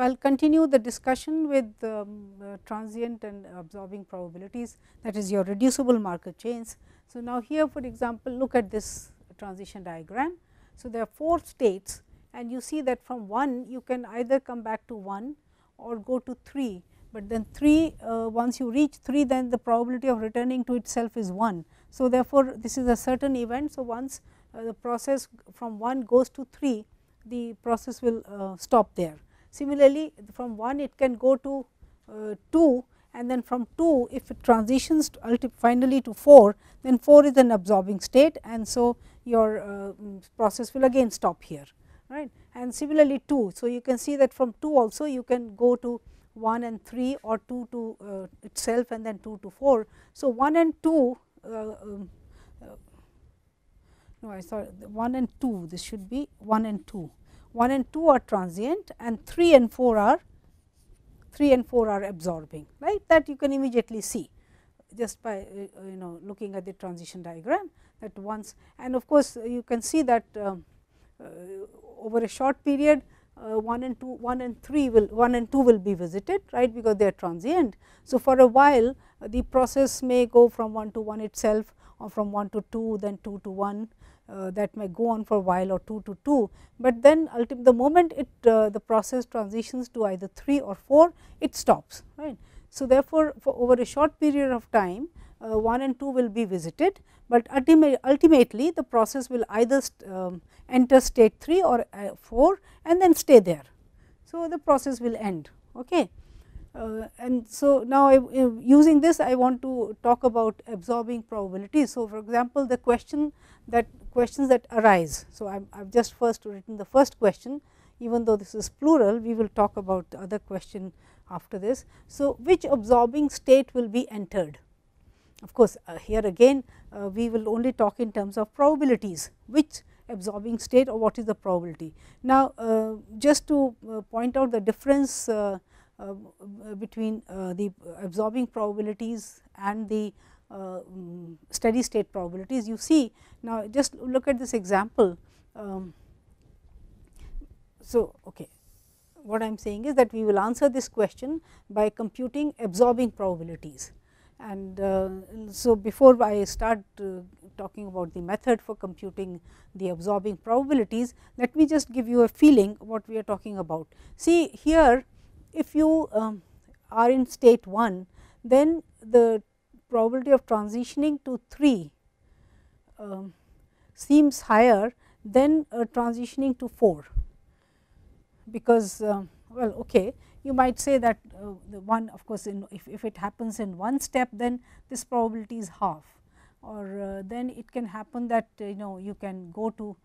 I will continue the discussion with transient and absorbing probabilities, that is your reducible Markov chains. So, now here for example, look at this transition diagram. So, there are 4 states and you see that from 1 you can either come back to 1 or go to 3, but then 3 once you reach 3, then the probability of returning to itself is 1. So, therefore, this is a certain event. So, once the process from 1 goes to 3, the process will stop there. Similarly, from 1 it can go to 2, and then from 2 if it transitions finally to 4, then 4 is an absorbing state, and so your process will again stop here, right. And similarly 2. So, you can see that from 2 also you can go to 1 and 3 or 2 to itself and then 2 to 4. So, 1 and 2 no, I saw 1 and 2, this should be 1 and 2. 1 and 2 are transient and 3 and 4 are absorbing, right. That you can immediately see just by looking at the transition diagram, that once, and of course, you can see that over a short period 1 and 2 will be visited, right, because they are transient. So, for a while the process may go from 1 to 1 itself, or from 1 to 2, then 2 to 1. That may go on for a while, or 2 to 2, but then the moment it the process transitions to either 3 or 4, it stops, right. So, therefore, for over a short period of time 1 and 2 will be visited, but ultimately the process will either enter state 3 or 4 and then stay there. So, the process will end. Okay. And so, now using this I want to talk about absorbing probabilities. So, for example, the questions that arise. So, I have just first written the first question, even though this is plural, we will talk about the other question after this. So, which absorbing state will be entered? Of course, here again we will only talk in terms of probabilities, which absorbing state or what is the probability. Now, just to point out the difference between the absorbing probabilities and the steady state probabilities, you see. Now, just look at this example. So, okay, what I am saying is that we will answer this question by computing absorbing probabilities. And so, before I start talking about the method for computing the absorbing probabilities, let me just give you a feeling what we are talking about. See here, if you are in state 1, then the probability of transitioning to 3 seems higher than transitioning to 4, because well, okay, you might say that the one, of course, if it happens in one step, then this probability is half, or then it can happen that you can go to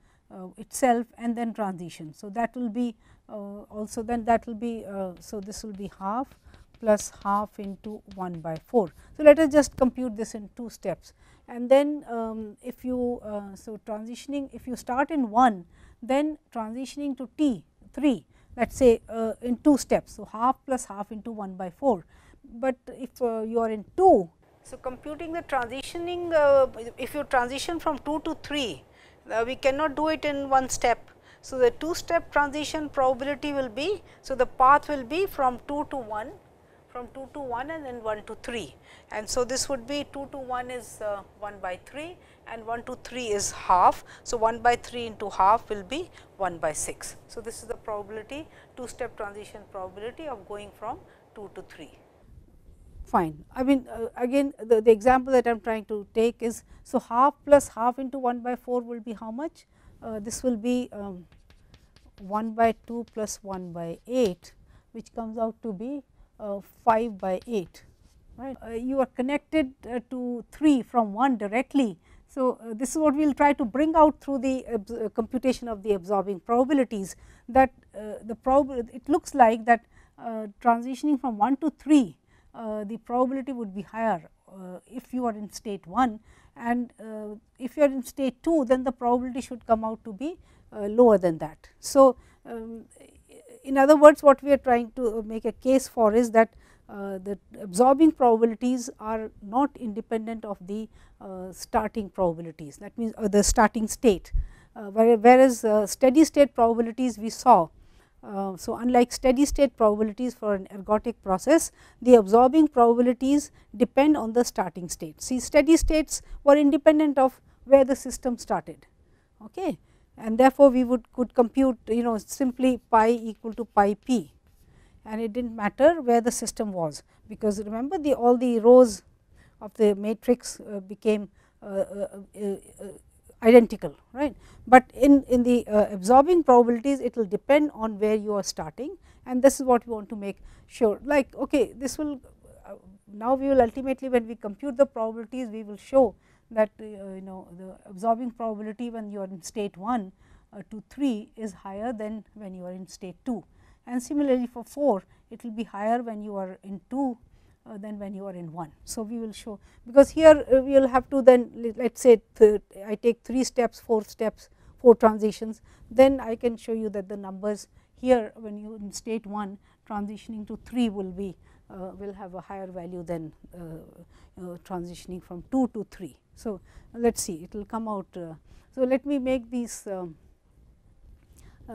itself and then transition. So, that will be also, then that will be so this will be half plus half into 1 by 4. So, let us just compute this in 2 steps, and then if you so transitioning, if you start in 1, then transitioning to 3, let us say in 2 steps. So, half plus half into 1 by 4, but if you are in 2, so computing the transitioning, if you transition from 2 to 3, we cannot do it in 1 step. So, the 2 step transition probability will be, so the path will be from 2 to 1, and then 1 to 3, and so this would be 2 to 1 is 1 by 3 and 1 to 3 is half. So, 1 by 3 into half will be 1 by 6. So, this is the probability, 2 step transition probability of going from 2 to 3. Fine. I mean again the example that I am trying to take is, so half plus half into 1 by 4 will be how much? This will be 1 by 2 plus 1 by 8, which comes out to be 5 by 8, right. You are connected to 3 from 1 directly. So, this is what we will try to bring out through the computation of the absorbing probabilities, that it looks like that transitioning from 1 to 3, the probability would be higher if you are in state 1, and if you are in state 2, then the probability should come out to be lower than that. So, in other words, what we are trying to make a case for is that the absorbing probabilities are not independent of the starting probabilities, that means the starting state, whereas steady state probabilities we saw So, unlike steady state probabilities for an ergodic process, the absorbing probabilities depend on the starting state. See, steady states were independent of where the system started, okay. And therefore, we could compute simply pi equal to pi p, and it did not matter where the system was, because remember all the rows of the matrix became identical, right. But in the absorbing probabilities, it will depend on where you are starting, and this is what we want to make sure. Like, okay, this will now we will ultimately, when we compute the probabilities, we will show that the absorbing probability when you are in state 1 to 3 is higher than when you are in state 2, and similarly for 4 it will be higher when you are in 2 than when you are in 1. So, we will show, because here we will have to then let us say I take 3 steps, 4 steps, 4 transitions, then I can show you that the numbers here when you in state 1 transitioning to 3 will be will have a higher value than transitioning from 2 to 3. So, let us see, it will come out. So, let me make these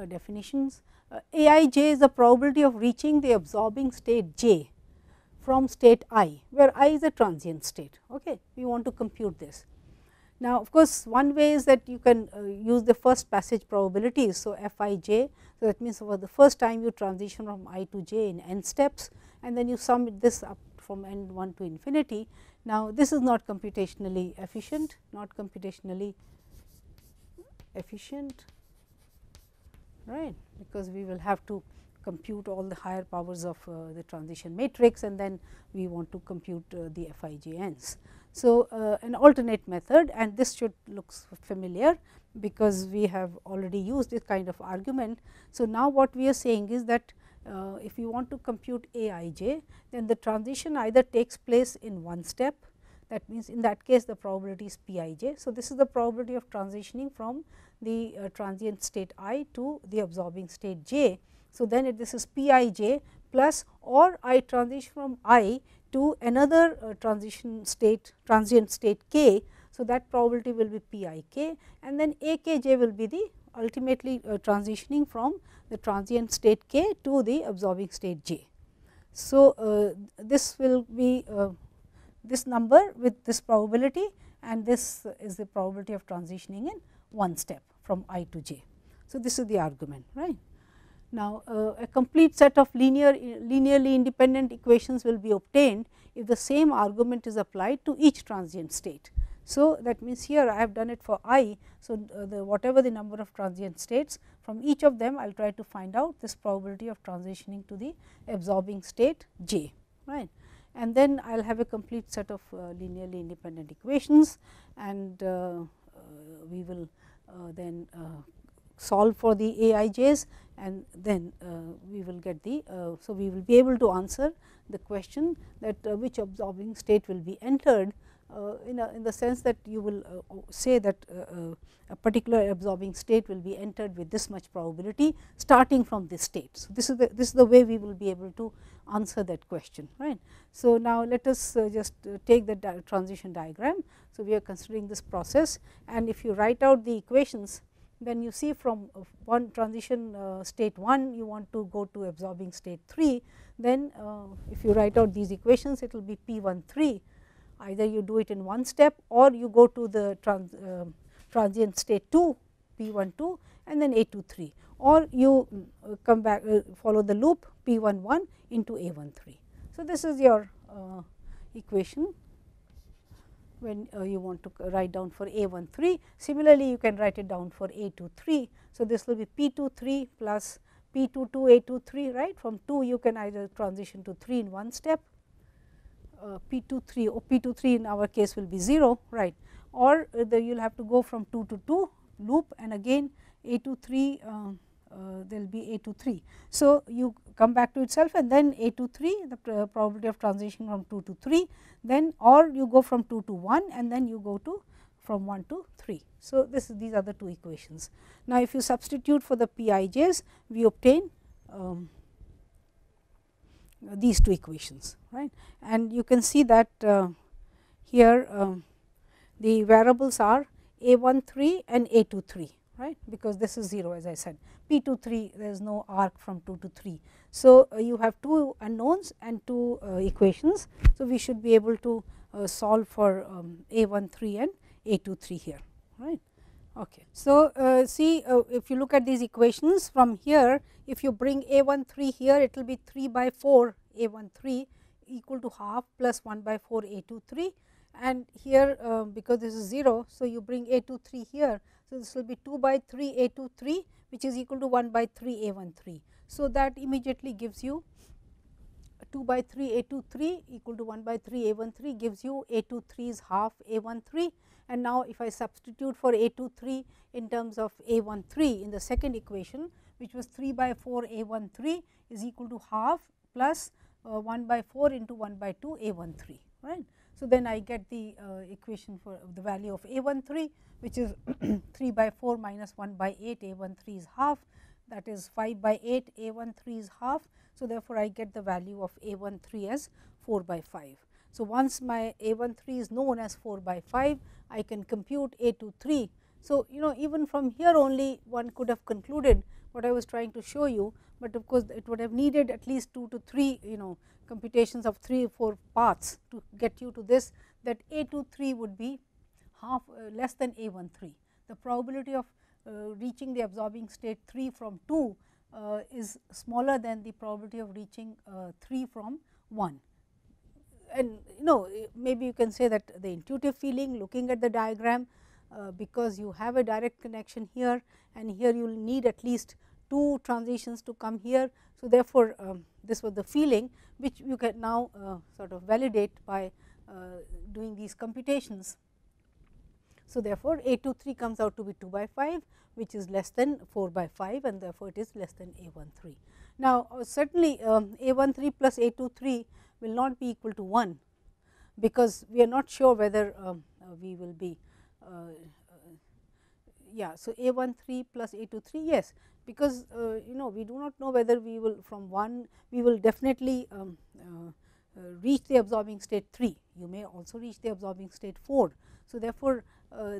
definitions. Aij is the probability of reaching the absorbing state j from state I, where I is a transient state. Okay. We want to compute this. Now, of course, one way is that you can use the first passage probabilities. So, Fij, so that means for the first time you transition from I to j in n steps, and then you sum this up from n 1 to infinity. Now, this is not computationally efficient, right, because we will have to compute all the higher powers of the transition matrix, and then we want to compute the Fijn's. So, an alternate method, and this should look familiar, because we have already used this kind of argument. So, now what we are saying is that if you want to compute Aij, then the transition either takes place in one step, that means in that case the probability is Pij. So, this is the probability of transitioning from the transient state I to the absorbing state j. So, then this is Pij plus, or I transition from I to another transient state k. So, that probability will be Pik, and then Akj will be the ultimately transitioning from the transient state k to the absorbing state j. So, this will be this number with this probability, and this is the probability of transitioning in one step from I to j. So, this is the argument, right. Now, a complete set of linearly independent equations will be obtained if the same argument is applied to each transient state. So, that means here I have done it for I. So, whatever the number of transient states, from each of them I will try to find out this probability of transitioning to the absorbing state j, right. And then I will have a complete set of linearly independent equations, and we will then solve for the Aij's, and then we will get the so we will be able to answer the question that which absorbing state will be entered, in the sense that you will say that a particular absorbing state will be entered with this much probability starting from this state. So, this is the way we will be able to answer that question, right. So, now let us just take the transition diagram. So, we are considering this process, and if you write out the equations, then you see from one transition state 1 you want to go to absorbing state 3, then if you write out these equations, it will be P13. Either you do it in one step, or you go to the transient state 2 P12 and then A23, or you come back follow the loop P11 into A13. So, this is your equation when you want to write down for A13. Similarly, you can write it down for A23. So, this will be P23 plus P22 A23, right. From 2 you can either transition to 3 in one step, P23 or P23 in our case will be 0, right, or you will have to go from 2 to 2 loop, and again A23 there will be A23. So, you come back to itself, and then A23 the probability of transition from 2 to 3, then or you go from 2 to 1, and then you go to from 1 to 3. So, these are the two equations. Now, if you substitute for the Pij's, we obtain these two equations, right, and you can see that here the variables are A13 and A23, right, because this is 0 as I said, p to 3 there is no arc from 2 to 3. So, you have 2 unknowns and 2 equations. So, we should be able to solve for a13 and a23 here, right. Okay. So, see if you look at these equations from here, if you bring a13 here, it will be 3 by 4 a13 equal to half plus 1 by 4 a23, and here because this is 0. So, you bring a23 here. So, this will be 2 by 3 a23 which is equal to 1 by 3 a13. So, that immediately gives you 2 by 3 a23 equal to 1 by 3 a13 gives you a23 is half a13. And now, if I substitute for a23 in terms of a13 in the second equation, which was 3 by 4 a13 is equal to half plus 1 by 4 into 1 by 2 a13, right. So, then I get the equation for the value of a13, which is 3 by 4 minus 1 by 8 a13 is half, that is 5 by 8 a13 is half. So, therefore, I get the value of a13 as 4 by 5. So, once my a13 is known as 4 by 5, I can compute a23. So, even from here only one could have concluded what I was trying to show you, but of course, it would have needed at least 2 to 3 computations of 3 or 4 paths to get you to this, that a23 would be half less than a13. The probability of reaching the absorbing state 3 from 2 is smaller than the probability of reaching 3 from 1. And maybe you can say that the intuitive feeling looking at the diagram, because you have a direct connection here and here you will need at least 2 transitions to come here. So, therefore, this was the feeling which you can now sort of validate by doing these computations. So, therefore, a23 comes out to be 2 by 5 which is less than 4 by 5, and therefore, it is less than a13. Now, certainly a13 plus a23 will not be equal to 1, because we are not sure whether we will be So, a13 plus a23, yes, because we do not know whether we will from 1 we will definitely reach the absorbing state 3, you may also reach the absorbing state 4. So, therefore,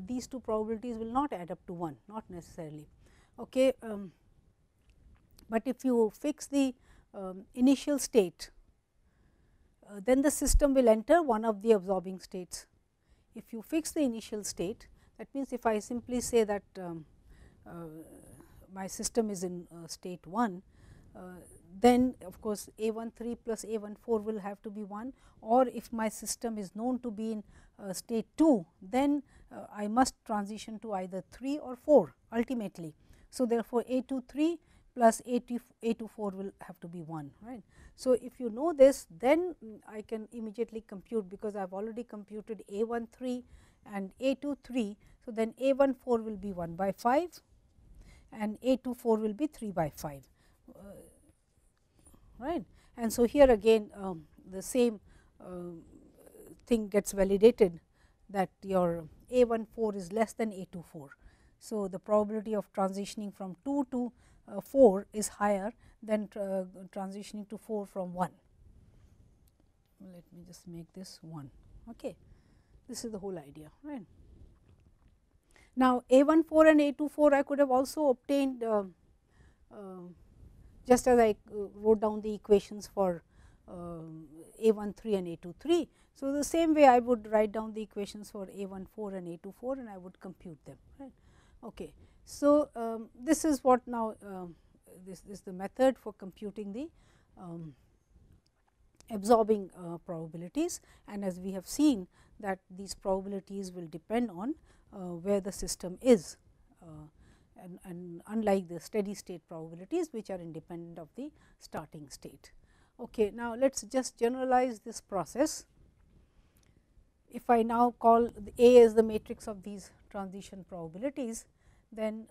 these two probabilities will not add up to 1, not necessarily. Okay. But if you fix the initial state, then the system will enter one of the absorbing states. If you fix the initial state, that means, if I simply say that my system is in state 1, then of course, a13 plus a14 will have to be 1, or if my system is known to be in state 2, then I must transition to either 3 or 4 ultimately. So, therefore, a23 plus a24 will have to be 1, right. So, if you know this, then I can immediately compute, because I have already computed a13 and a23. So, then a14 will be 1 by 5 and a24 will be 3 by 5, right. And so, here again the same thing gets validated, that your a14 is less than a24. So, the probability of transitioning from 2 to 4 is higher than transitioning to 4 from 1. Let me just make this 1. Okay. This is the whole idea, right. Now, a14 and a24 I could have also obtained just as I wrote down the equations for a13 and a23. So, the same way I would write down the equations for a14 and a24 and I would compute them, right. Okay. So, this is what now this is the method for computing the absorbing probabilities, and as we have seen that these probabilities will depend on where the system is, and unlike the steady state probabilities which are independent of the starting state. Okay. Now, let us just generalize this process. If I now call A as the matrix of these transition probabilities, then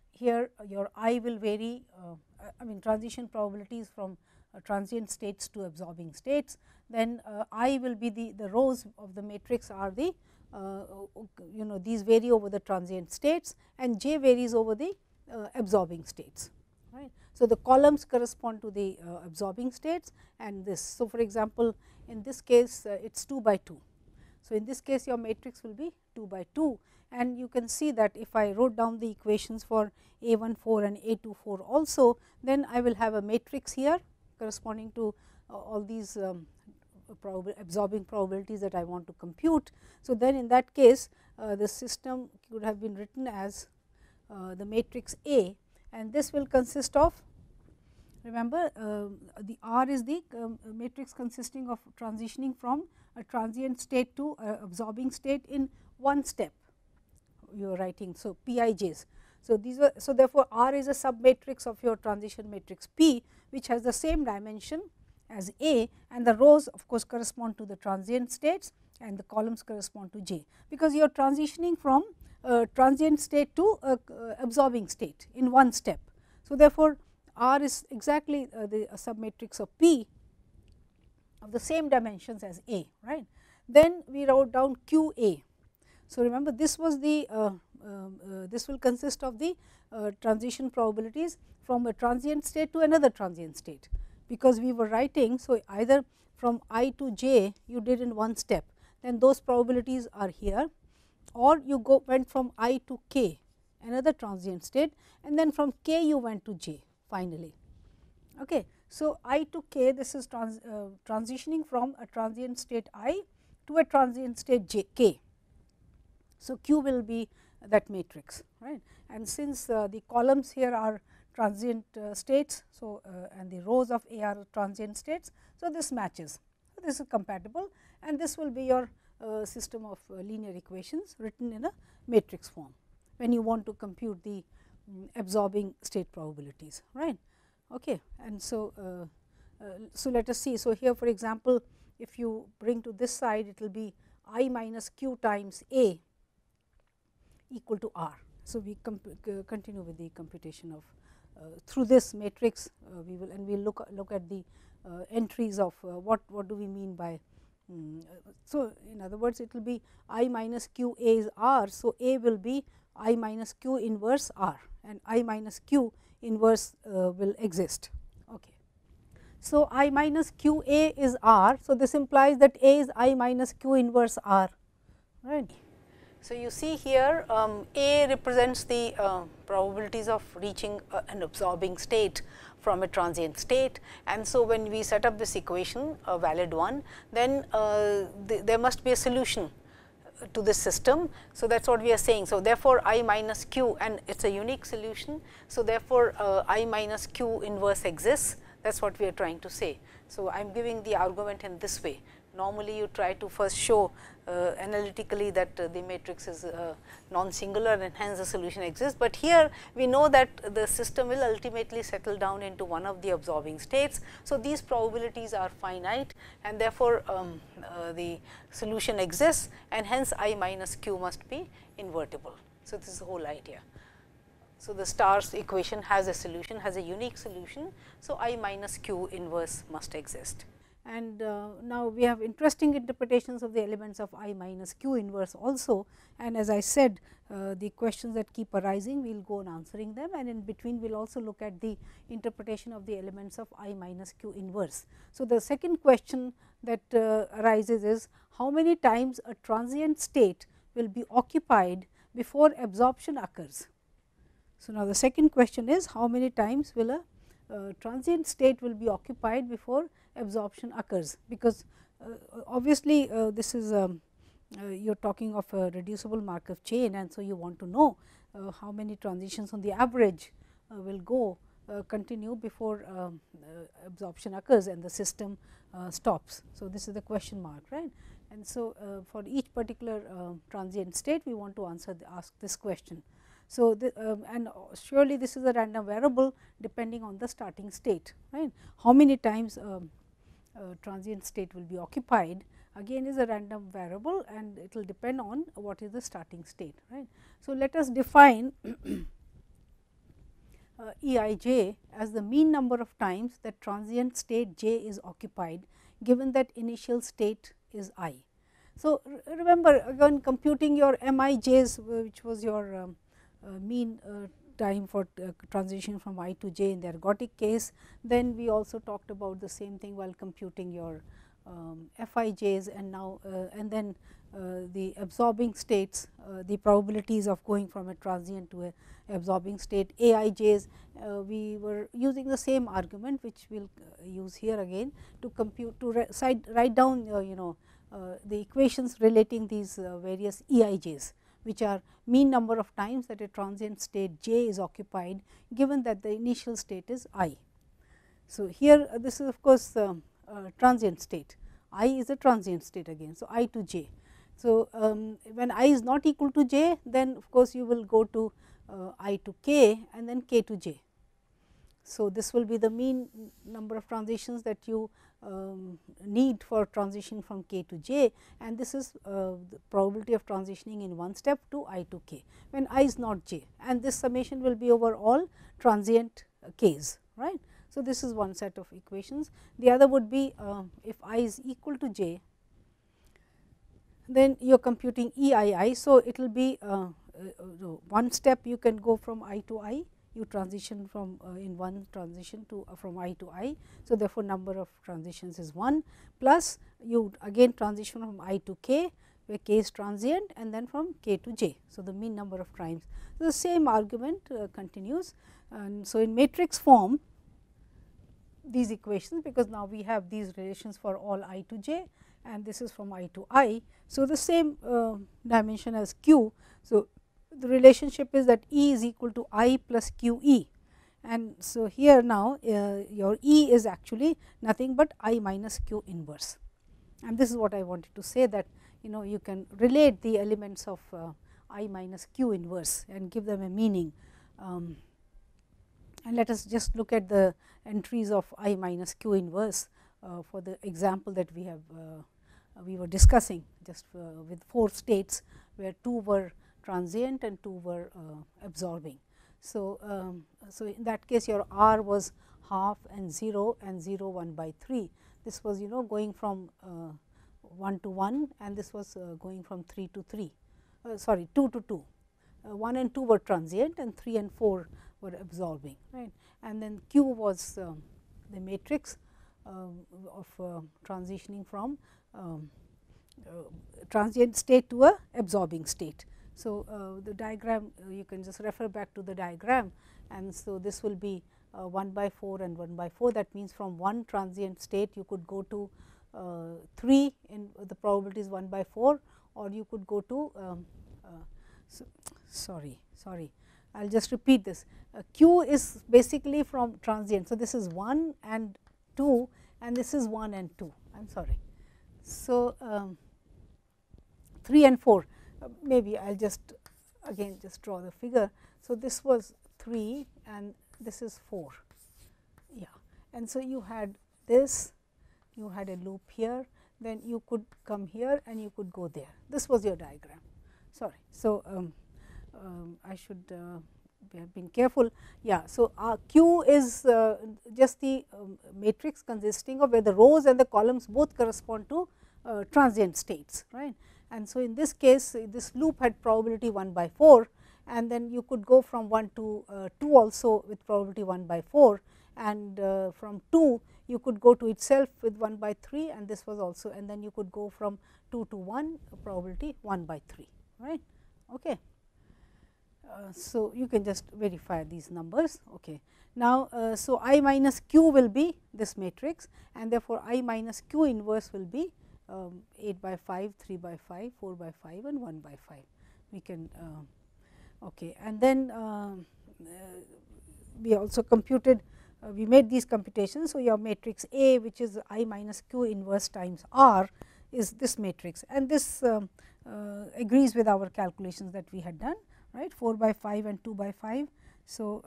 here your I will vary, I mean transition probabilities from transient states to absorbing states, then I will be the rows of the matrix are the these vary over the transient states, and J varies over the absorbing states, right. So, the columns correspond to the absorbing states and this. So, for example, in this case it is 2 by 2. So, in this case your matrix will be 2 by 2, and you can see that if I wrote down the equations for A14 and A24 also, then I will have a matrix here corresponding to all these absorbing probabilities that I want to compute. So, then in that case the system could have been written as the matrix A, and this will consist of, remember the R is the matrix consisting of transitioning from a transient state to absorbing state in one step you are writing. So, Pij's. So, these were, so therefore, R is a submatrix of your transition matrix P, which has the same dimension as A, and the rows of course correspond to the transient states and the columns correspond to J, because you are transitioning from transient state to absorbing state in one step. So, therefore, R is exactly the submatrix of P of the same dimensions as A, right. Then we wrote down QA. So, remember this was the this will consist of the transition probabilities from a transient state to another transient state, because we were writing. So, either from I to j you did in one step, then those probabilities are here, or you went from I to k, another transient state, and then from k you went to j finally. Okay. So, I to k, this is transitioning from a transient state I to a transient state j k. So, Q will be that matrix, right, and since the columns here are transient states, so and the rows of A are transient states, so this matches. So, this is compatible, and this will be your system of linear equations written in a matrix form when you want to compute the absorbing state probabilities, right. Okay. And so, so let us see. So, here for example, if you bring to this side, it will be I minus q times A equal to R. So, we continue with the computation of through this matrix we will, and we will look at the entries of what do we mean by. So, in other words, it will be I minus q A is R. So, A will be I minus q inverse R, and I minus q inverse will exist. Okay. So, I minus q A is R. So, this implies that A is I minus q inverse R, right. So, you see here A represents the probabilities of reaching an absorbing state from a transient state, and so when we set up this equation, a valid one, then there must be a solution to this system. So, that is what we are saying. So, therefore, I minus q, and it is a unique solution. So, therefore, I minus q inverse exists, that is what we are trying to say. So, I am giving the argument in this way. Normally, you try to first show analytically that the matrix is non-singular and hence the solution exists, but here we know that the system will ultimately settle down into one of the absorbing states. So, these probabilities are finite, and therefore, the solution exists, and hence I minus q must be invertible. So, this is the whole idea. So, the stars equation has a solution, has a unique solution. So, I minus q inverse must exist. And now, we have interesting interpretations of the elements of I minus q inverse also, and as I said the questions that keep arising, we will go on answering them, and in between we will also look at the interpretation of the elements of I minus q inverse. So, the second question that arises is how many times a transient state will be occupied before absorption occurs. So, now the second question is how many times will a transient state will be occupied before absorption occurs, because obviously this is you are talking of a reducible Markov chain, and so you want to know how many transitions on the average will go continue before absorption occurs and the system stops. So, this is the question mark, right. And so, for each particular transient state we want to ask this question. So, and surely this is a random variable depending on the starting state, right. How many times transient state will be occupied again is a random variable, and it will depend on what is the starting state, right. So, let us define Eij as the mean number of times that transient state j is occupied given that initial state is I. So, remember again computing your Mij's, which was your mean time for transition from I to j in the ergodic case. Then we also talked about the same thing while computing your Fij's, and now and then the absorbing states, the probabilities of going from a transient to a absorbing state Aij's. We were using the same argument which we will use here again to compute, to write down the equations relating these various Eij's, which are mean number of times that a transient state j is occupied, given that the initial state is I. So, here this is of course transient state, I is a transient state again. So, I to j. So, when I is not equal to j, then of course, you will go to I to k and then k to j. So, this will be the mean number of transitions that you need for transition from k to j, and this is the probability of transitioning in one step to I to k when I is not j, and this summation will be over all transient k's, right. So, this is one set of equations. The other would be if I is equal to j, then you are computing Eii. So, it will be one step you can go from I to I, you transition from in one transition to from I to I. So, therefore, number of transitions is 1, plus you again transition from I to k, where k is transient, and then from k to j. So, the mean number of times. So, the same argument continues, and so in matrix form these equations, because now we have these relations for all I to j, and this is from I to I. So, the same dimension as q. So, the relationship is that E is equal to I plus q E, and so here now your E is actually nothing but I minus q inverse, and this is what I wanted to say, that you can relate the elements of I minus q inverse and give them a meaning. And let us just look at the entries of I minus q inverse for the example that we were discussing, just with 4 states where 2 were transient and 2 were absorbing. So, so in that case your R was half and 0 and 0 1 by 3. This was going from 1 to 1, and this was going from 3 to 3, sorry 2 to 2. 1 and 2 were transient and 3 and 4 were absorbing, right. And then Q was the matrix of transitioning from transient state to a absorbing state. So, the diagram you can just refer back to the diagram, and so this will be 1 by 4 and 1 by 4. That means, from one transient state you could go to 3 in the probability is 1 by 4, or you could go to sorry, I will just repeat this. Q is basically from transient. So, this is 1 and 2, and this is 1 and 2, I am sorry. So, 3 and 4, maybe I will just again just draw the figure. So, this was 3 and this is 4, yeah. And so, you had this, you had a loop here, then you could come here and you could go there. This was your diagram, sorry. So, I should have been careful. Yeah. So, Q is just the matrix consisting of where the rows and the columns both correspond to transient states, right. And so, in this case this loop had probability 1 by 4, and then you could go from 1 to 2 also with probability 1 by 4, and from 2 you could go to itself with 1 by 3, and this was also, and then you could go from 2 to 1 probability 1 by 3, right. Okay. So, you can just verify these numbers. Okay. Now, so I minus q will be this matrix, and therefore, I minus q inverse will be 8 by 5, 3 by 5, 4 by 5 and 1 by 5. We can okay. And then we also computed, we made these computations. So, your matrix A, which is I minus q inverse times R, is this matrix, and this agrees with our calculations that we had done, right, 4 by 5 and 2 by 5. So,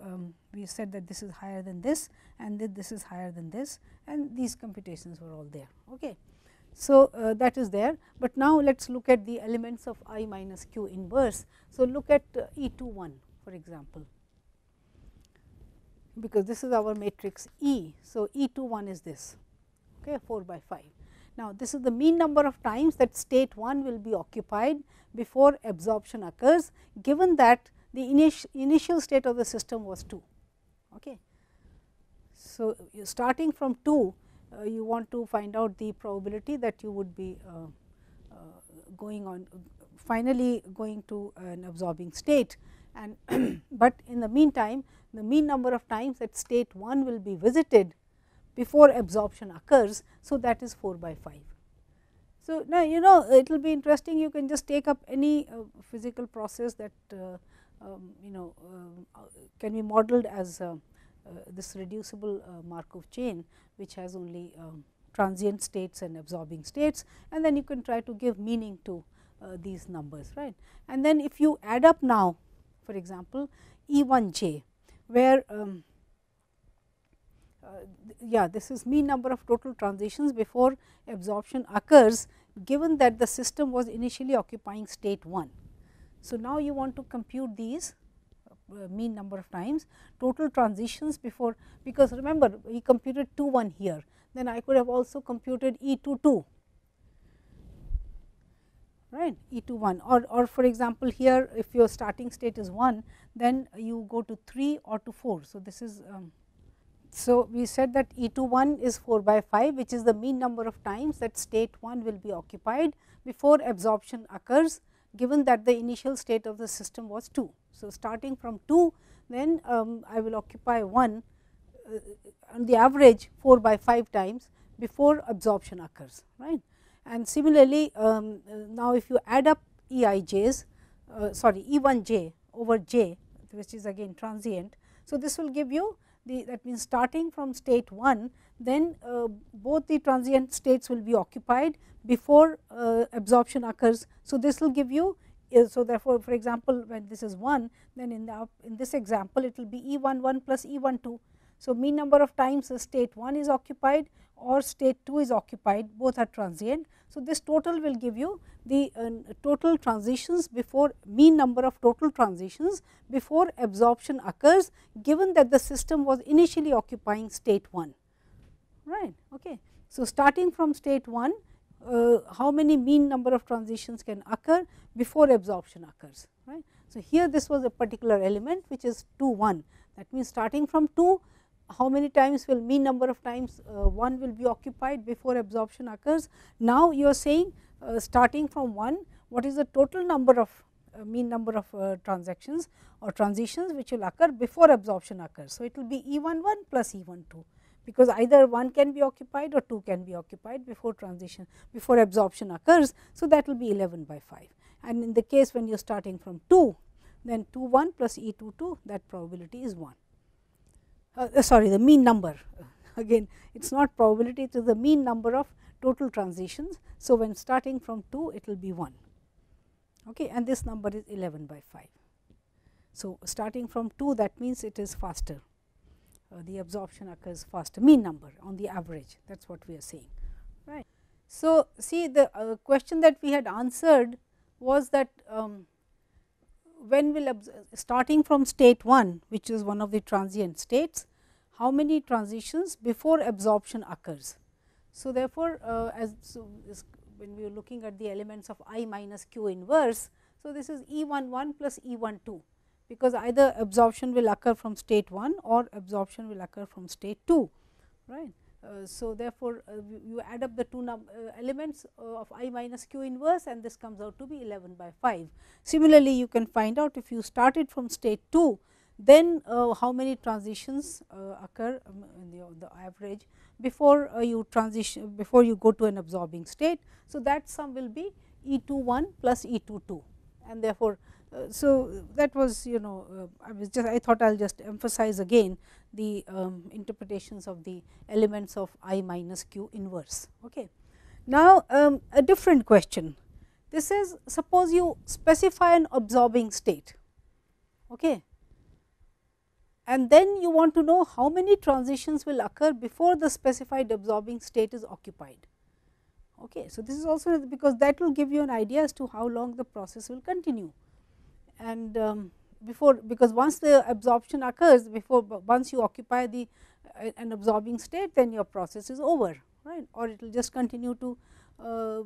we said that this is higher than this, and that this is higher than this, and these computations were all there. Okay. So, that is there, but now let us look at the elements of I minus q inverse. So, look at E21 for example, because this is our matrix E. So, E21 is this, okay, 4 by 5. Now, this is the mean number of times that state 1 will be occupied before absorption occurs, given that the initial state of the system was 2. Okay. So, starting from 2, you want to find out the probability that you would be going on finally going to an absorbing state, and but in the meantime the mean number of times that state 1 will be visited before absorption occurs. So, that is 4 by 5. So, now it will be interesting, you can just take up any physical process that can be modeled as this reducible Markov chain, which has only transient states and absorbing states, and then you can try to give meaning to these numbers, right. And then if you add up now, for example, E1j, where this is mean number of total transitions before absorption occurs, given that the system was initially occupying state 1. So, now you want to compute these mean number of times total transitions before, because remember we computed 2 1 here, then I could have also computed E2 2, right, E2 1, or for example, here if your starting state is 1, then you go to 3 or to 4. So, this is so we said that E2 1 is 4 by 5, which is the mean number of times that state 1 will be occupied before absorption occurs, given that the initial state of the system was 2. So, starting from 2, then I will occupy 1 on the average 4 by 5 times before absorption occurs, right. And similarly, now if you add up EIJs, E1j over j, which is again transient. So, this will give you that means starting from state 1, then both the transient states will be occupied before absorption occurs. So, this will give you, so therefore, for example, when this is 1, then in this example it will be E11 plus E12. So, mean number of times state 1 is occupied or state 2 is occupied, both are transient. So, this total will give you the total transitions before mean number of total transitions before absorption occurs, given that the system was initially occupying state 1, right. Okay. So, starting from state 1, how many mean number of transitions can occur before absorption occurs, right. So, here this was a particular element which is 2 1, that means starting from 2, how many times will mean number of times 1 will be occupied before absorption occurs. Now, you are saying starting from 1, what is the total number of mean number of transactions or transitions which will occur before absorption occurs. So, it will be E11 plus E12, because either 1 can be occupied or 2 can be occupied before absorption occurs. So, that will be 11 by 5, and in the case when you are starting from 2, then 2 1 plus E22, that probability is 1. The mean number, again it is not probability, it is the mean number of total transitions. So, when starting from 2, it will be 1, okay, and this number is 11 by 5. So, starting from 2, that means it is faster, the absorption occurs faster, mean number on the average, that is what we are saying, right. So, see the question that we had answered was that when will starting from state 1, which is one of the transient states, how many transitions before absorption occurs. So, therefore, when we are looking at the elements of I minus q inverse, so this is E11 plus E12, because either absorption will occur from state 1 or absorption will occur from state 2, right. So, therefore, you add up the two elements of I minus q inverse, and this comes out to be 11 by 5. Similarly, you can find out if you started from state 2, then how many transitions occur in the average before you go to an absorbing state. So, that sum will be E21 plus E22, and therefore, so that was I thought I will just emphasize again the interpretations of the elements of I minus q inverse. Okay. Now, a different question, this is, suppose you specify an absorbing state, okay, and then you want to know how many transitions will occur before the specified absorbing state is occupied. Okay. So, this is also because that will give you an idea as to how long the process will continue. And because once the absorption occurs, once you occupy an absorbing state, then your process is over, right, or it will just continue to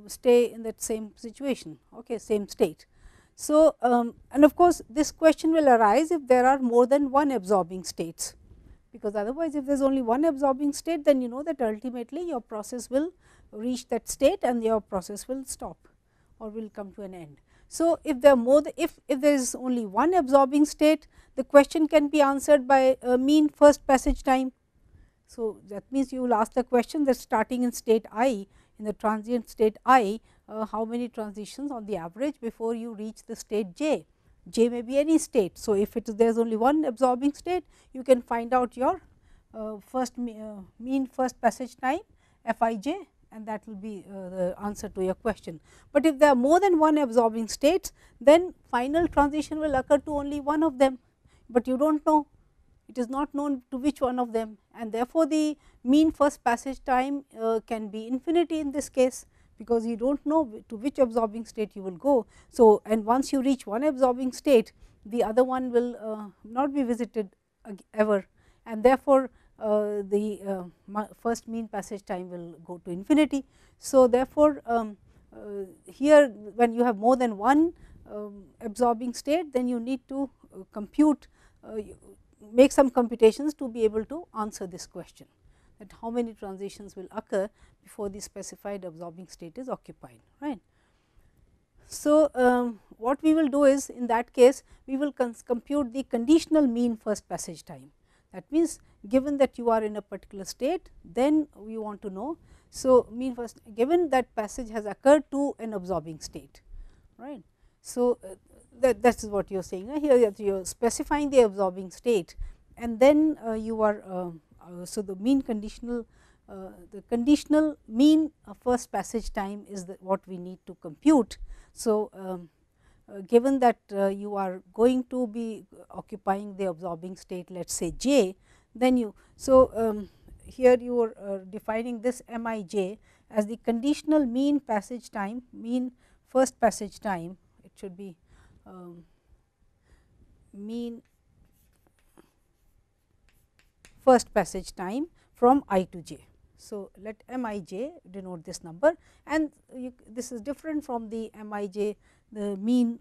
stay in that same situation, okay, same state. So, and of course, this question will arise if there are more than one absorbing states, because otherwise if there is only one absorbing state, then you know that ultimately your process will reach that state and your process will stop or will come to an end. So, if there are more if there is only one absorbing state, the question can be answered by mean first passage time. So, that means you will ask the question that starting in state I, in the transient state I, how many transitions on the average before you reach the state j. J may be any state. So, if there is only one absorbing state, you can find out your mean first passage time f I j, and that will be the answer to your question. But if there are more than one absorbing states, then final transition will occur to only one of them, but you do not know, it is not known to which one of them, and therefore, the mean first passage time can be infinity in this case, because you do not know to which absorbing state you will go. So, and once you reach one absorbing state, the other one will not be visited ever, and therefore, the first mean passage time will go to infinity. So, therefore, here when you have more than one absorbing state, then you need to compute make some computations to be able to answer this question, that how many transitions will occur before the specified absorbing state is occupied, right. So, what we will do is, in that case we will compute the conditional mean first passage time. That means, given that you are in a particular state, then we want to know. So, mean first, given that passage has occurred to an absorbing state, right. So, that is what you are saying here, you are specifying the absorbing state, and then you are so the mean conditional the conditional mean first passage time is what we need to compute. So, given that you are going to be occupying the absorbing state, let us say j, then you, so here you are defining this m I j as the conditional mean passage time, mean first passage time, it should be mean first passage time from I to j. So, let m I j denote this number, and this is different from the m I j, the mean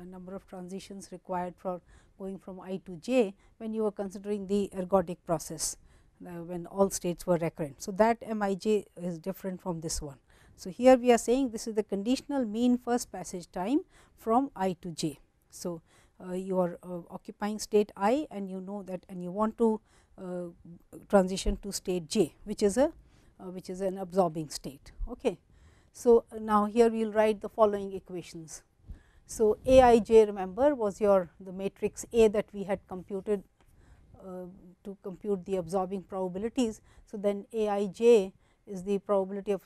number of transitions required for going from I to j when you are considering the ergodic process, when all states were recurrent. So, that m I j is different from this one. So, here we are saying this is the conditional mean first passage time from I to j. So, you are occupying state I, and you know that, and you want to transition to state j, which is an absorbing state. Okay. So, now here we will write the following equations. So, A I j, remember, was the matrix A that we had computed to compute the absorbing probabilities. So, then A I j is the probability of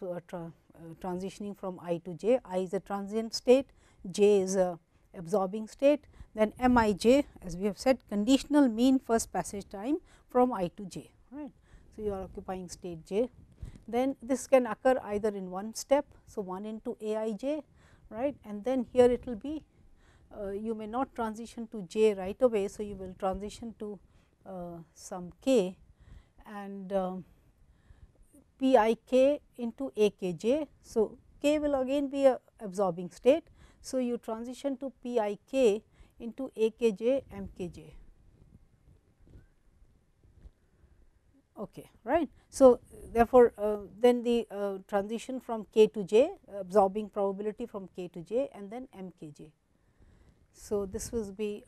transitioning from I to j. I is a transient state, j is a absorbing state, then m I j, as we have said, conditional mean first passage time from I to j, right. So, you are occupying state j, then this can occur either in one step. So, 1 into A I j, right, and then here it will be you may not transition to j right away. So, you will transition to some k, and p I k into a k j. So, k will again be a absorbing state. So, you transition to p I k into a k j m k j. Okay, right. So, therefore, then the transition from k to j, absorbing probability from k to j, and then m k j. So, this will be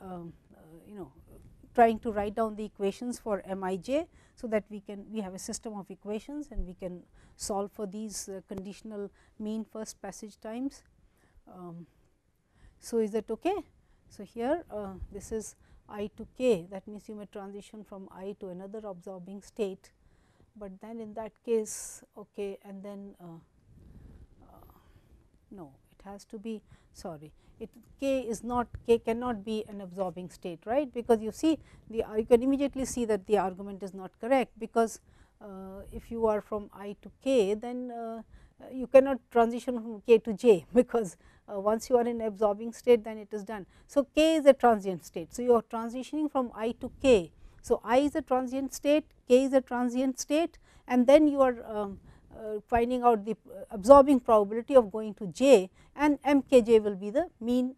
trying to write down the equations for m I j, so that we have a system of equations, and we can solve for these conditional mean first passage times. So, is that okay? So, here this is I to k, that means you may transition from I to another absorbing state, but then in that case, okay, and then no, it has to be, sorry, k is not, k cannot be an absorbing state, right, because you see you can immediately see that the argument is not correct, because if you are from I to k, then you cannot transition from k to j, because once you are in absorbing state, then it is done. So, k is a transient state. So, you are transitioning from I to k. So, I is a transient state, k is a transient state, and then you are finding out the absorbing probability of going to j, and m k j will be the mean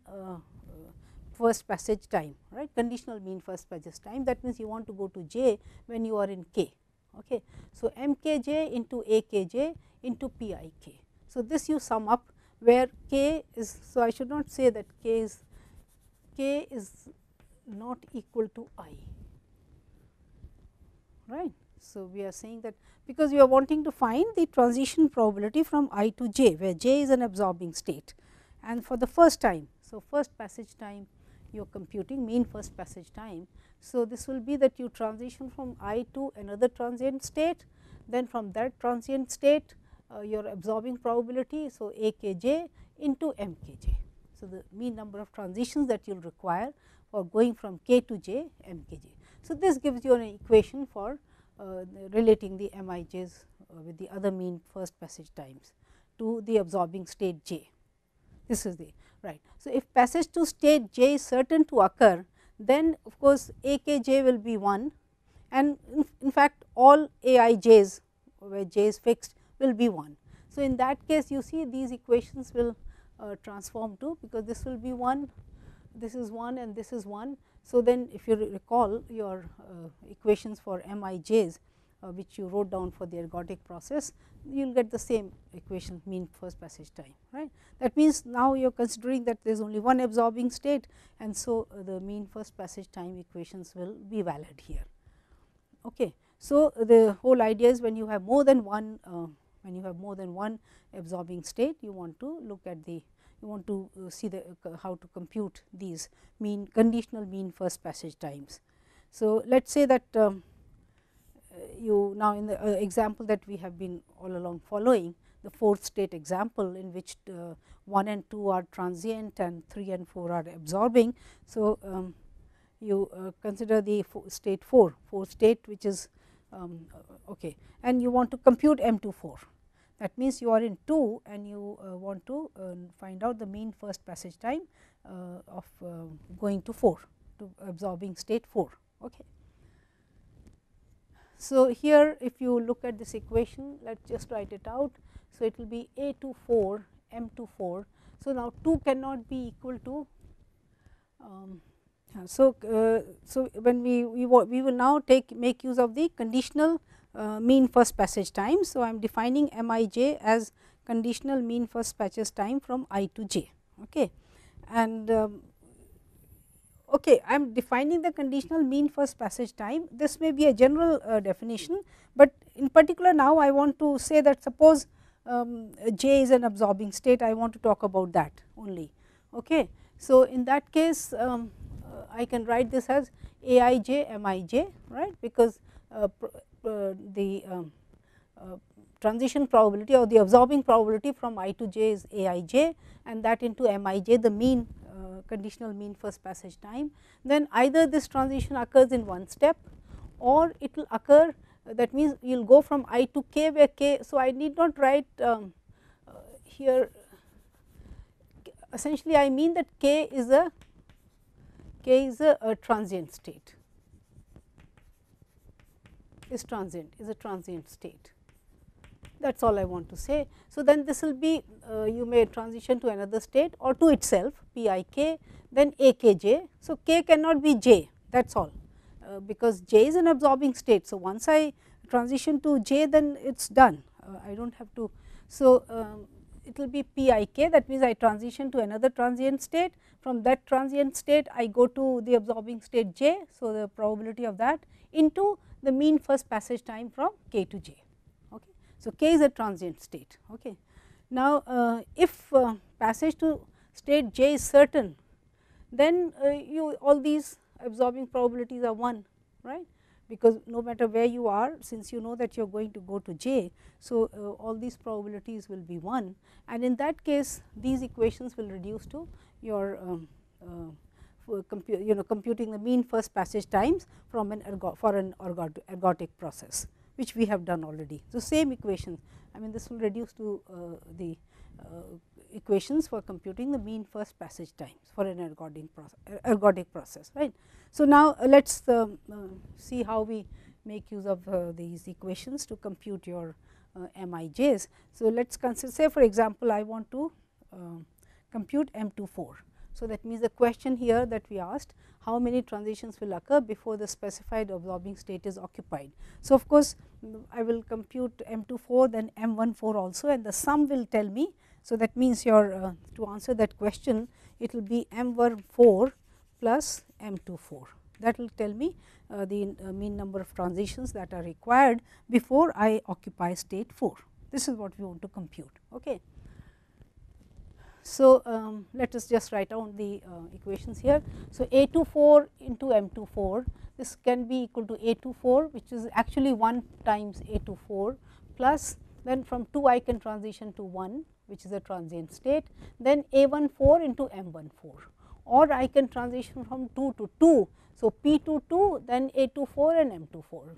first passage time, right, conditional mean first passage time. That means, you want to go to j when you are in k. Okay. So, m k j into a k j into p I k. So, this you sum up where k is. So, I should not say that k is not equal to I, right. So, we are saying that because we are wanting to find the transition probability from I to j, where j is an absorbing state, and for the first time. So, first passage time you are computing mean first passage time. So, this will be that you transition from I to another transient state, then from that transient state your absorbing probability. So, a k j into m k j. So, the mean number of transitions that you will require for going from k to j m k j. So, this gives you an equation for relating the m I j's with the other mean first passage times to the absorbing state j. This is the right. So, if passage to state j is certain to occur, then of course, a k j will be 1, and in fact, all a I j's where j is fixed will be 1. So, in that case, you see these equations will transform to, because this will be 1, this is 1 and this is 1. So, then if you recall your equations for m I j's which you wrote down for the ergodic process, you will get the same equation mean first passage time, right. That means, now you are considering that there is only one absorbing state, and so the mean first passage time equations will be valid here. Okay. So, the whole idea is when you have more than one absorbing state, you want to look at the, you want to see the how to compute these mean conditional mean first passage times. So, let us say that you now in the example that we have been all along following, the fourth state example, in which 1 and 2 are transient and 3 and 4 are absorbing. So, you consider the state 4 state, which is okay, and you want to compute m to 4. That means, you are in 2 and you want to find out the mean first passage time of going to 4, to absorbing state 4. Okay. So, here if you look at this equation, let us just write it out. So, it will be a to 4 m to 4. So, now 2 cannot be equal to so when we will now make use of the conditional mean first passage time. So, I am defining m I j as conditional mean first passage time from I to j. Okay. And okay, I am defining the conditional mean first passage time. This may be a general definition, but in particular now I want to say that suppose j is an absorbing state, I want to talk about that only. Okay. So, in that case I can write this as a I j m I j, right, because the transition probability or the absorbing probability from I to j is a I j, and that into m I j the mean conditional mean first passage time. Then either this transition occurs in one step, or it will occur, that means you will go from I to k, where k. So, I need not write here, essentially I mean that k is a transient state, is a transient state. That is all I want to say. So, then this will be you may transition to another state or to itself p I k, then a k j. So, k cannot be j, that is all, because j is an absorbing state. So, once I transition to j, then it is done, I do not have to. So, it will be p I k, that means I transition to another transient state. From that transient state I go to the absorbing state j. So, the probability of that into the mean first passage time from k to j. Okay. So, k is a transient state. Okay. Now, if passage to state j is certain, then all these absorbing probabilities are 1, right, because no matter where you are, since you know that you are going to go to j. So, all these probabilities will be 1, and in that case these equations will reduce to your computing the mean first passage times from an ergodic process, which we have done already. So, same equations, I mean this will reduce to the equations for computing the mean first passage times for an ergodic process, right. So, now let us see how we make use of these equations to compute your m I j's. So, let us consider, say for example, I want to compute m to 4. So, that means the question here that we asked, how many transitions will occur before the specified absorbing state is occupied. So, of course, I will compute M24 then M14 also, and the sum will tell me. So, that means your to answer that question, it will be M14 plus M24. That will tell me the mean number of transitions that are required before I occupy state 4. This is what we want to compute. Okay. So, let us just write down the equations here. So, A24 into M24, this can be equal to A24, which is actually 1 times A24, plus then from 2 I can transition to 1, which is a transient state, then A14 into M14, or I can transition from 2 to 2. So, P to 2, then A24 and M24.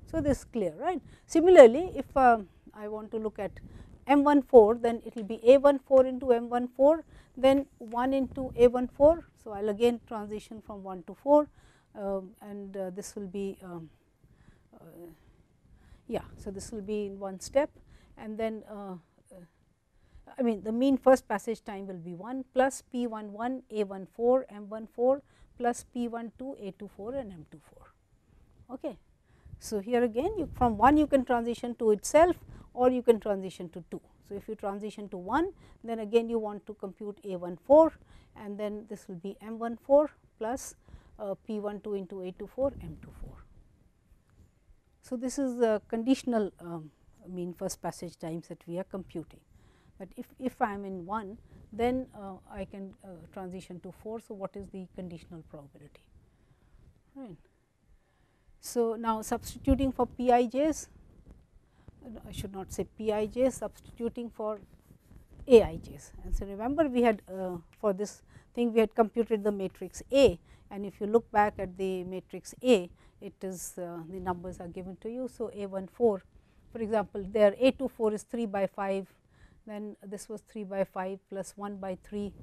So, this is clear, right. Similarly, if I want to look at M14, then it will be A14 into M14, then 1 into A14. So, I will again transition from 1 to 4, and this will be so this will be in one step, and then I mean the mean first passage time will be 1 plus P11 A14 M14 plus P12 A24 and M24. Okay. So, here again from 1 you can transition to itself, or you can transition to 2. So, if you transition to 1, then again you want to compute A14, and then this will be M14 plus P12 into A24 M24. So, this is the conditional mean first passage times that we are computing, that if I am in 1, then I can transition to 4. So, what is the conditional probability, right. So, now substituting for Pij's, I should not say Pij's, substituting for Aij's. And so, remember we had for this thing we had computed the matrix A, and if you look back at the matrix A, it is the numbers are given to you. So, A14, for example, there A24 is 3 by 5, then this was 3 by 5 plus 1 by 3,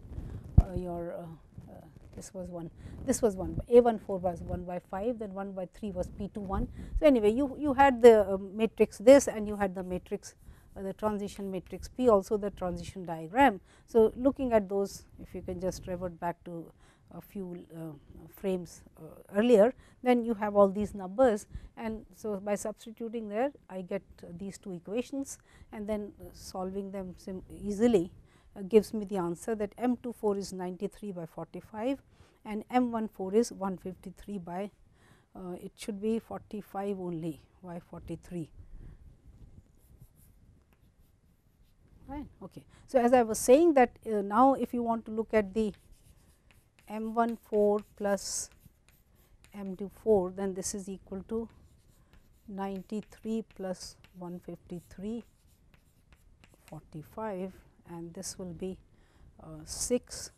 this was 1, this was 1, A14 was 1 by 5, then 1 by 3 was P21. So, anyway you had the matrix this, and you had the matrix the transition matrix P, also the transition diagram. So, looking at those, if you can just revert back to a few frames earlier, then you have all these numbers, and so by substituting there I get these two equations, and then solving them easily gives me the answer that M24 is 93 by 45 and M14 is 153 by it should be 45 only, why 43, right. Okay. So, as I was saying that now if you want to look at the M14 plus M24, then this is equal to 93 plus 153 45, and this will be 6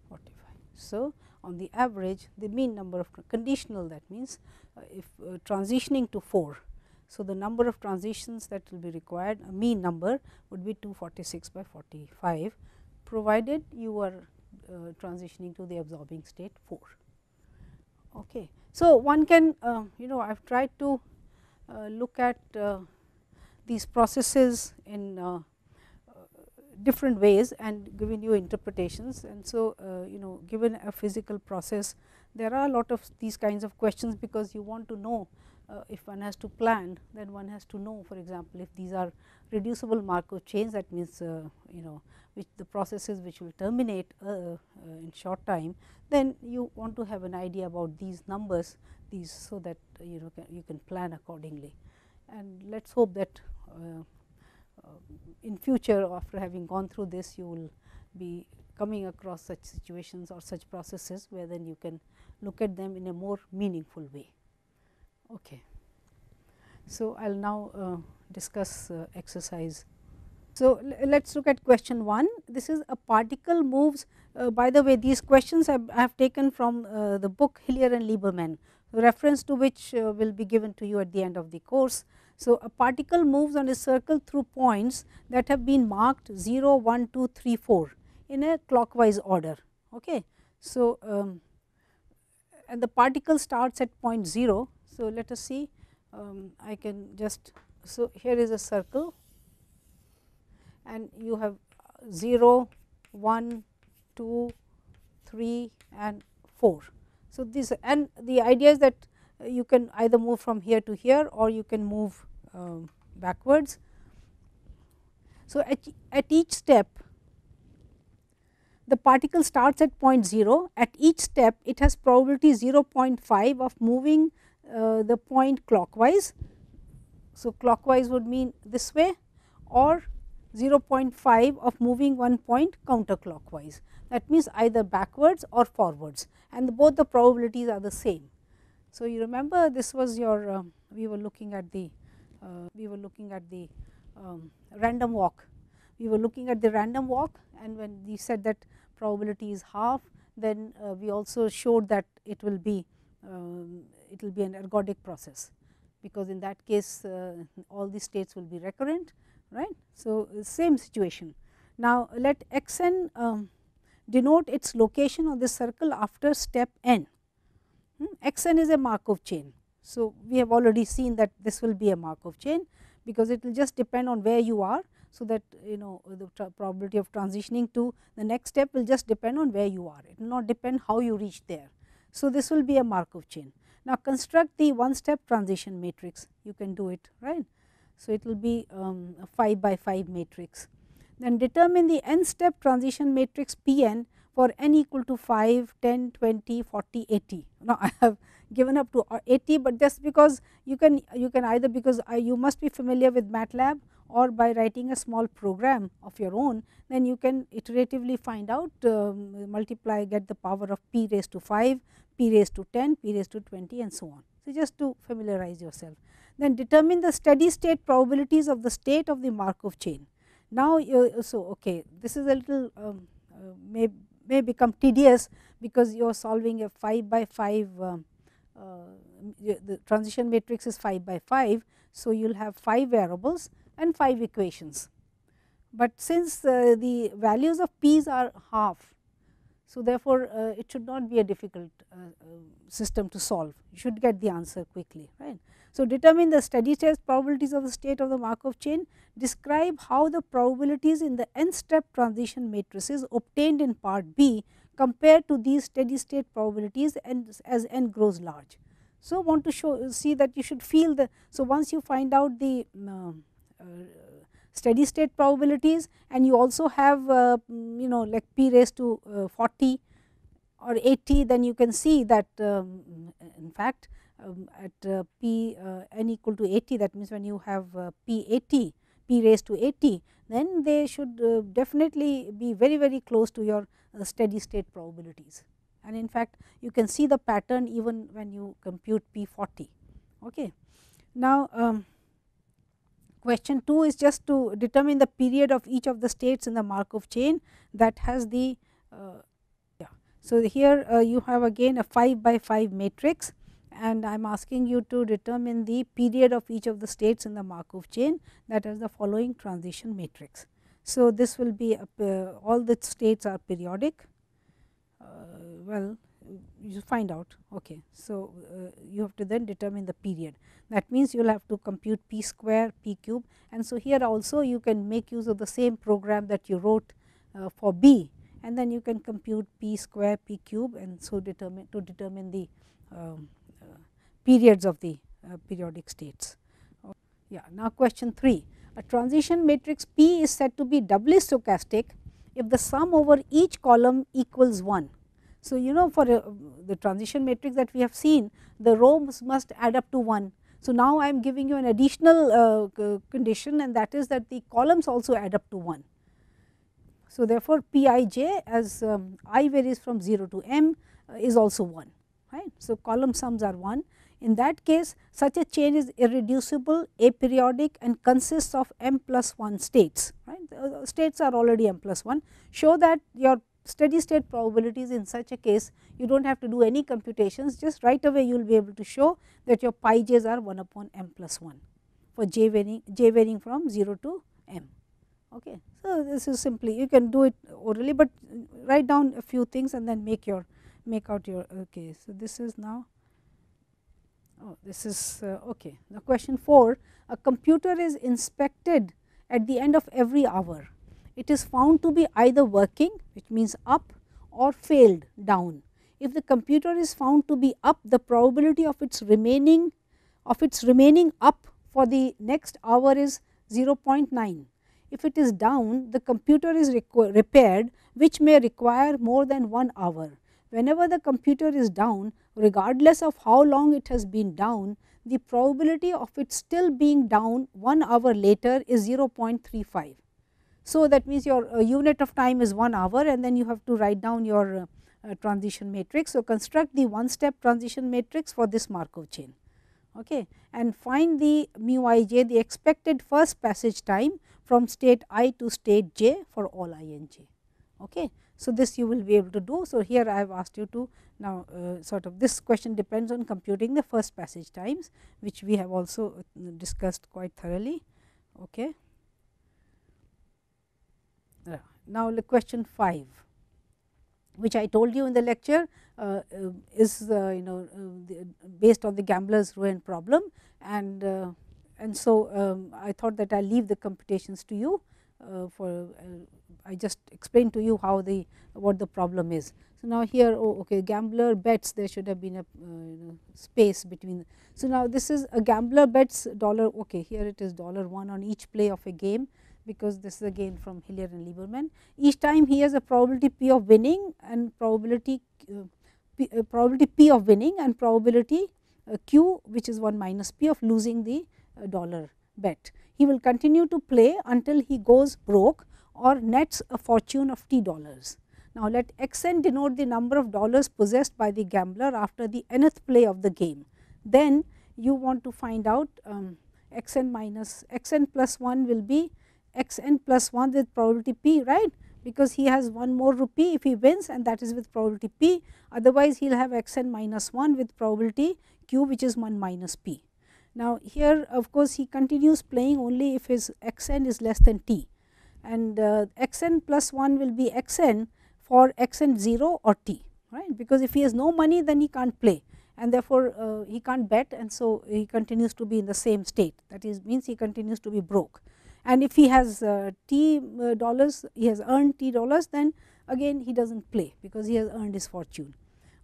45. So, on the average the mean number of conditional, that means if transitioning to 4. So, the number of transitions that will be required, a mean number would be 246 by 45, provided you are transitioning to the absorbing state 4. Okay. So, one can I have tried to look at these processes in different ways and given you interpretations, and so given a physical process, there are a lot of these kinds of questions, because you want to know if one has to plan, then one has to know, for example, if these are reducible Markov chains, that means which the processes which will terminate in short time, then you want to have an idea about these numbers, these, so that you can plan accordingly. And let us hope that in future, after having gone through this, you will be coming across such situations or such processes, where then you can look at them in a more meaningful way. Okay. So, I will now discuss exercise. So, let us look at question 1. This is a particle moves, by the way these questions I have taken from the book Hillier and Lieberman, reference to which will be given to you at the end of the course. So, a particle moves on a circle through points that have been marked 0, 1, 2, 3, 4 in a clockwise order. Okay. So, and the particle starts at point 0. So, let us see, I can just, so here is a circle, and you have 0, 1, 2, 3 and 4. So, this, and the idea is that you can either move from here to here or you can move backwards. So, at each step the particle starts at point 0, at each step it has probability 0.5 of moving the point clockwise. So, clockwise would mean this way, or 0.5 of moving one point counterclockwise, that means either backwards or forwards, and both the probabilities are the same. So, you remember this was your we were looking at the random walk. We were looking at the random walk, and when we said that probability is half, then we also showed that it will be an ergodic process, because in that case all the states will be recurrent, right. So, same situation. Now, let x n denote its location on this circle after step n. X n is a Markov chain. So, we have already seen that this will be a Markov chain, because it will just depend on where you are. So, that the probability of transitioning to the next step will just depend on where you are, it will not depend how you reach there. So, this will be a Markov chain. Now, construct the one step transition matrix, you can do it, right. So, it will be a 5 by 5 matrix. Then determine the n step transition matrix P n for n equal to 5, 10, 20, 40, 80. Now, I have given up to 80, but just because you can either, because you must be familiar with MATLAB, or by writing a small program of your own, then you can iteratively find out, multiply, get the power of p raised to 5, p raised to 10, p raised to 20 and so on. So, just to familiarize yourself. Then determine the steady state probabilities of the state of the Markov chain. Now, okay, this is a little may become tedious, because you are solving a 5 by 5 the transition matrix is 5 by 5. So, you will have 5 variables and 5 equations, but since the values of p's are half, so therefore, it should not be a difficult system to solve, you should get the answer quickly, right. So, determine the steady state probabilities of the state of the Markov chain, describe how the probabilities in the n step transition matrices obtained in part B compared to these steady state probabilities and as n grows large. So, want to see that you should feel the, so once you find out the steady state probabilities, and you also have like p raised to 40 or 80, then you can see that in fact at p n equal to 80, that means when you have p 80, p raised to 80, then they should definitely be very, very close to your steady state probabilities, and in fact you can see the pattern even when you compute p 40. Okay. Now, question 2 is just to determine the period of each of the states in the Markov chain that has the So, here you have again a 5 by 5 matrix, and I am asking you to determine the period of each of the states in the Markov chain that has the following transition matrix. So, this will be all the states are periodic. Well, you find out. Okay. So, you have to then determine the period. That means, you will have to compute p square, p cube, and so here also you can make use of the same program that you wrote for B, and then you can compute p square, p cube, and so determine the periods of the periodic states. Yeah. Now, question 3, a transition matrix P is said to be doubly stochastic if the sum over each column equals 1. So, for the transition matrix that we have seen, the rows must add up to 1. So, now I am giving you an additional condition, and that is that the columns also add up to 1. So, therefore, p I j as I varies from 0 to m is also 1, right. So, column sums are 1. In that case, such a chain is irreducible, aperiodic, and consists of m plus 1 states, right. States are already m plus 1. Show that your steady state probabilities in such a case, you do not have to do any computations, just right away you will be able to show that your pi j's are 1 upon m plus 1 for j varying from 0 to m. Okay. So, this is simply, you can do it orally, but write down a few things and then make out your okay. So, this is now this is okay. Now, question 4, a computer is inspected at the end of every hour. it is found to be either working, which means up, or failed, down. If the computer is found to be up, the probability of its remaining up for the next hour is 0.9. If it is down, the computer is repaired, which may require more than 1 hour. Whenever the computer is down, regardless of how long it has been down, the probability of it still being down 1 hour later is 0.35. So, that means your unit of time is 1 hour, and then you have to write down your transition matrix. So, construct the one step transition matrix for this Markov chain, okay, and find the mu I j, the expected first passage time from state I to state j for all I n j. Okay. So, this you will be able to do. So, here I have asked you to now sort of, this question depends on computing the first passage times, which we have also discussed quite thoroughly. Okay. Now, the question 5, which I told you in the lecture is based on the gambler's ruin problem, and so I thought that I will leave the computations to you for I just explained to you how what the problem is. So, now here okay, gambler bets, there should have been a space between. So, now this is a gambler bets dollar, okay, here it is $1 on each play of a game, because this is again from Hillier and Lieberman. Each time he has a probability p of winning and probability p of winning and probability q, which is 1 minus p of losing the dollar bet. He will continue to play until he goes broke or nets a fortune of $t. Now, let x n denote the number of dollars possessed by the gambler after the nth play of the game. Then you want to find out x n minus x n plus 1 will be x n plus 1 with probability p, right, because he has 1 more rupee if he wins, and that is with probability p. Otherwise, he will have x n minus 1 with probability q, which is 1 minus p. Now, here of course, he continues playing only if his x n is less than t, and x n plus 1 will be x n for x n 0 or t, right, because if he has no money, then he can't play, and therefore, he can't bet, and so he continues to be in the same state, that is means he continues to be broke. And if he has t dollars, he has earned t dollars, then again he does not play, because he has earned his fortune.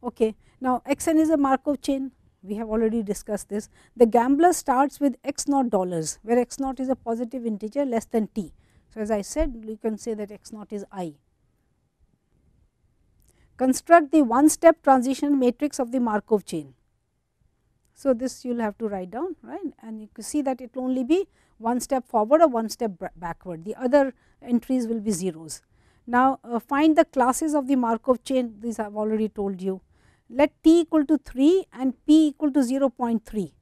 Okay. Now, x n is a Markov chain, we have already discussed this. The gambler starts with x naught dollars, where x naught is a positive integer less than t. So, as I said, you can say that x naught is I. Construct the one step transition matrix of the Markov chain. So, this you will have to write down, right, and you can see that it will only be one step forward or one step backward, the other entries will be zeros. Now, find the classes of the Markov chain, these I have already told you. Let t equal to 3 and p equal to 0.3.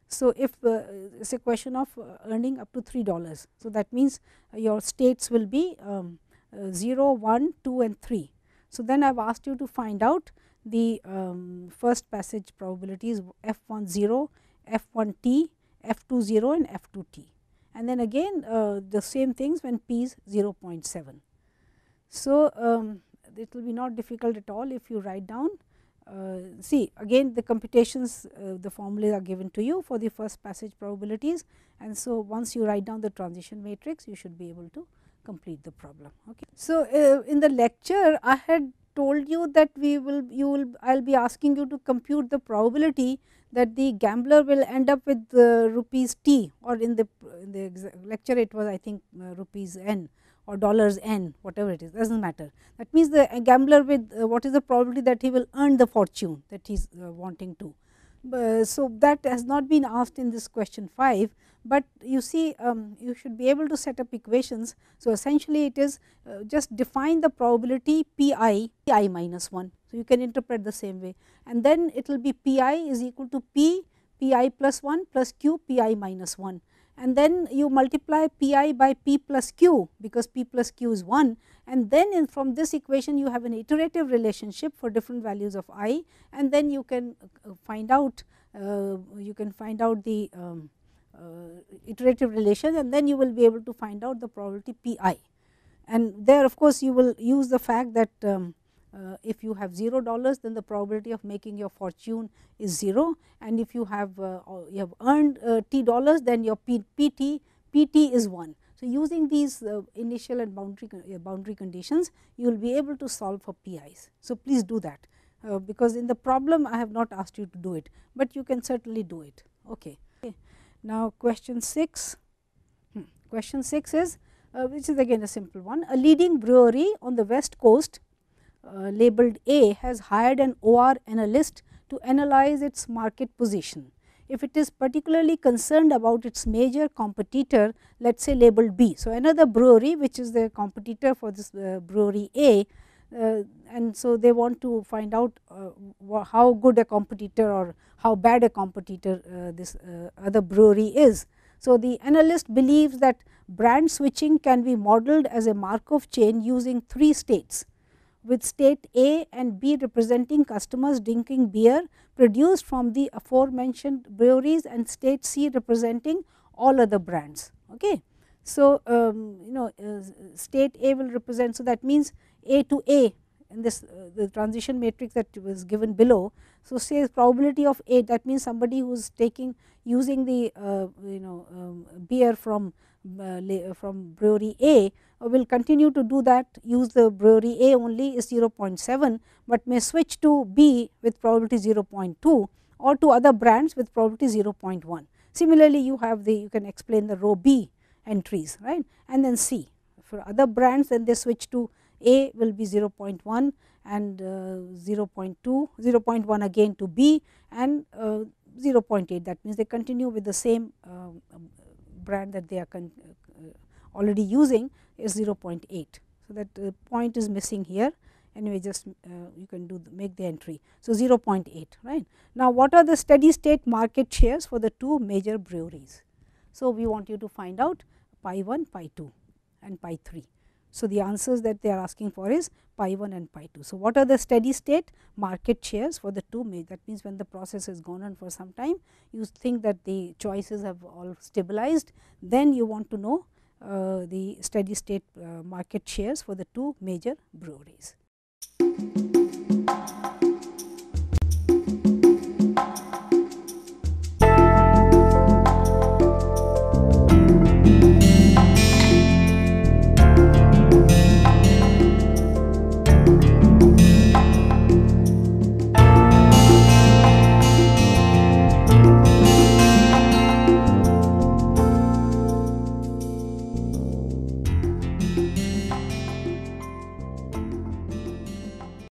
So, if it is a question of earning up to $3. So, that means your states will be 0, 1, 2 and 3. So, then I have asked you to find out the first passage probabilities f10, f1t, f20 and f2t, and then again the same things when p is 0.7. So, it will be not difficult at all if you write down. See, again the computations, the formulas are given to you for the first passage probabilities, and so once you write down the transition matrix, you should be able to complete the problem. Okay. So, in the lecture I had told you that I will be asking you to compute the probability that the gambler will end up with rupees t, or in the lecture it was I think rupees n or dollars n, whatever it is, does not matter. That means, the gambler with what is the probability that he will earn the fortune that he is wanting to. So, that has not been asked in this question 5, but you see you should be able to set up equations. So, essentially it is just define the probability pi minus 1. So, you can interpret the same way, and then it will be pi is equal to pi plus 1 plus q pi minus 1, and then you multiply pi by p plus q, because p plus q is 1, and then from this equation you have an iterative relationship for different values of I, and then you can find out the iterative relation, and then you will be able to find out the probability pi. And there of course, you will use the fact that if you have $0, then the probability of making your fortune is 0, and if you have earned $t, then your pt is 1. So, So, using these initial and boundary conditions, you will be able to solve for PIs. So, please do that, because in the problem I have not asked you to do it, but you can certainly do it. Okay. Now, question 6. Question 6 is which is again a simple one. A leading brewery on the west coast labeled A has hired an OR analyst to analyze its market position. If it is particularly concerned about its major competitor, let us say labeled B. So, another brewery which is the competitor for this brewery A, and so they want to find out how good a competitor or how bad a competitor this other brewery is. So, the analyst believes that brand switching can be modeled as a Markov chain using 3 states, with state A and B representing customers drinking beer produced from the aforementioned breweries, and state C representing all other brands. Okay. So, state A will represent, so that means A to A in this the transition matrix that was given below. So, say probability of A, that means somebody who is using the beer from brewery A will continue to do that, use the brewery A only is 0.7, but may switch to B with probability 0.2 or to other brands with probability 0.1. Similarly, you have you can explain the row B entries, right, and then C. For other brands, then they switch to A will be 0.1 and 0.2, 0.1 again to B and 0.8. That means they continue with the same brand that they are already using is 0.8. So, that point is missing here. Anyway, just you can make the entry. So, 0.8, right. Now, what are the steady state market shares for the 2 major breweries? So, we want you to find out pi 1, pi 2 and pi 3. So, the answers that they are asking for is pi 1 and pi 2. So, what are the steady state market shares for the 2 major? That means, when the process has gone on for some time, you think that the choices have all stabilized, then you want to know the steady state market shares for the 2 major breweries.